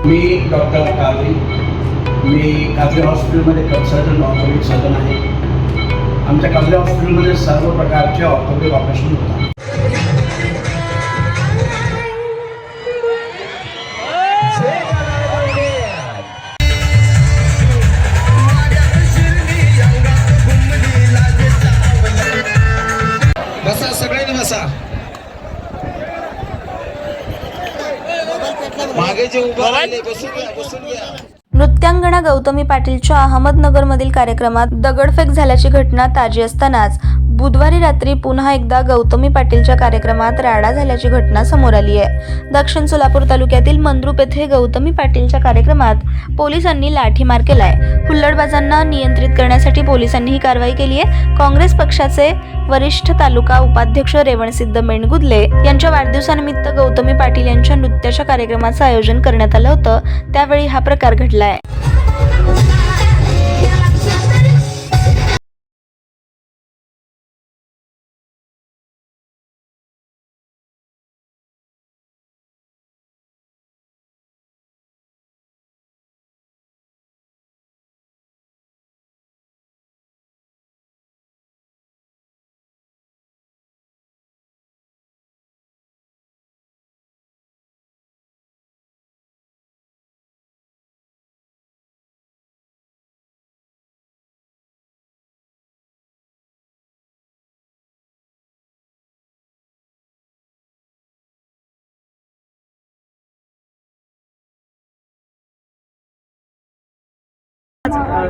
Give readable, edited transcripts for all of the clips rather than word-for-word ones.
मी doctor Qadri, मी कादरी हॉस्पिटलमध्ये consultant orthopaedic surgeon आहे. आमच्या कादरी हॉस्पिटलमध्ये सर्व प्रकारचे ऑर्थोपेडिक ऑपरेशन होतात. बसा, सगळ्यांनी बसा. मागे जे उभा राहिले बसून घ्या. नृत्यांगना गौतमी पाटीलच्या अहमदनगरमधील कार्यक्रमात दगडफेक झाल्याची घटना ताजी असतानाच बुधवारी रात्री पुन्हा एकदा गौतमी पाटीलच्या कार्यक्रमात राडा झाल्याची घटना समोर आली आहे. दक्षिण सोलापूर तालुक्यातील मंद्रुप येथे गौतमी पाटीलच्या कार्यक्रमात पोलिसांनी लाठीमार केलाय. हुल्लडबाजांना नियंत्रित करण्यासाठी पोलिसांनी ही कारवाई केली आहे. काँग्रेस पक्षाचे वरिष्ठ तालुका उपाध्यक्ष रेवणसिद्ध मेणगुदले यांच्या वाढदिवसानिमित्त गौतमी पाटील यांच्या नृत्याच्या कार्यक्रमाचं आयोजन करण्यात आलं होतं. त्यावेळी हा प्रकार घडलाय.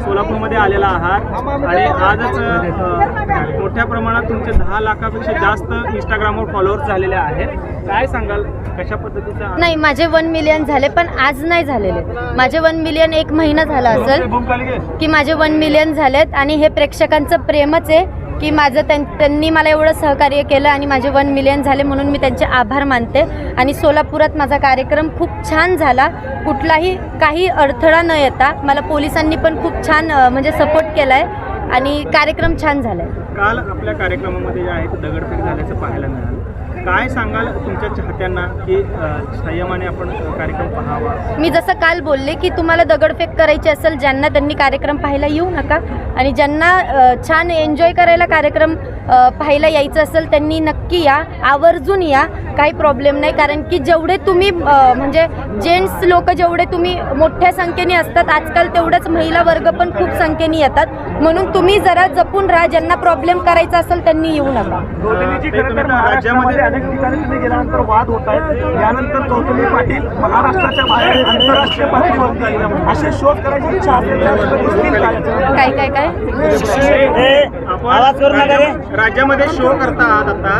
सोलापूरमध्ये आलेला आहात आणि आजच मोठ्या प्रमाणात तुमचे 10 लाखापेक्षा जास्त इंस्टाग्रामवर फॉलोअर्स झालेले आहेत. काय सांगाल, कशा पद्धतीचा? नाही, माझे 1 मिलियन झाले, पण आज नाही झालेले. माझे 1 मिलियन 1 महिना झाला असेल की माझे 1 मिलियन झालेत. आणि हे प्रेक्षकांचं प्रेमच आहे की माझं त्यांनी मला एवढं सहकार्य केलं आणि माझे 1 मिलियन झाले, म्हणून मी त्यांचे आभार मानते. आणि सोलापुरात माझा कार्यक्रम खूप छान झाला, कुठलाही काही अडथळा न येता. मला पोलिसांनी पण खूप छान म्हणजे सपोर्ट केला आहे आणि कार्यक्रम छान झाला आहे. काल आपल्या कार्यक्रमामध्ये जे आहे ते दगडफेक झाल्याचं पाहायला मिळालं. काय सांगाल तुमच्या चाहत्यांना की संयमाने आपण कार्यक्रम पाहावा? मी जसं काल बोलले की तुम्हाला दगडफेक करायची असेल, ज्यांना त्यांनी कार्यक्रम पाहायला येऊ नका. आणि ज्यांना छान एन्जॉय करायला कार्यक्रम पाहायला यायचं असेल त्यांनी नक्की या, आवर्जून या, काही प्रॉब्लेम नाही. कारण की जेवढे तुम्ही म्हणजे जेंट्स लोक जेवढे तुम्ही मोठ्या संख्येने असतात आजकाल, तेवढंच महिला वर्ग पण खूप संख्येने येतात. म्हणून तुम्ही जरा जपून राहा. ज्यांना प्रॉब्लेम करायचा असेल त्यांनी येऊ नका. राज्यामध्ये अनेक ठिकाणी तुम्ही गेल्यानंतर वाद होत आहेत. यानंतर गौतमी पाटील महाराष्ट्राच्या बाहेर आंतरराष्ट्रीय पातळीवर असे शोध करायची इच्छा असेल काय काय काय राज्यामध्ये शो करता आहात आता,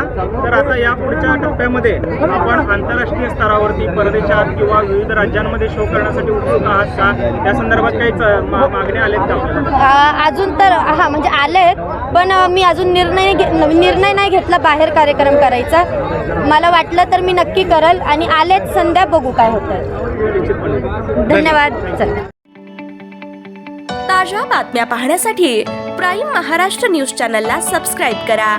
तर आता या पुढच्या टप्प्यामध्ये आपण आंतरराष्ट्रीय स्तरावरती परदेशात किंवा विविध राज्यांमध्ये शो करण्यासाठी उत्सुक आहात का? त्या संदर्भात काही मागण्या आलेत का? अजून तर म्हणजे आलेत, पण मी अजून निर्णय नाही घेतला बाहेर कार्यक्रम करायचा. मला वाटलं तर मी नक्की करल आणि आलेच संध्या बघू काय होतं. धन्यवाद. ताज्या बातम्या पाहण्यासाठी प्राईम महाराष्ट्र न्यूज चॅनलला सबस्क्राईब करा.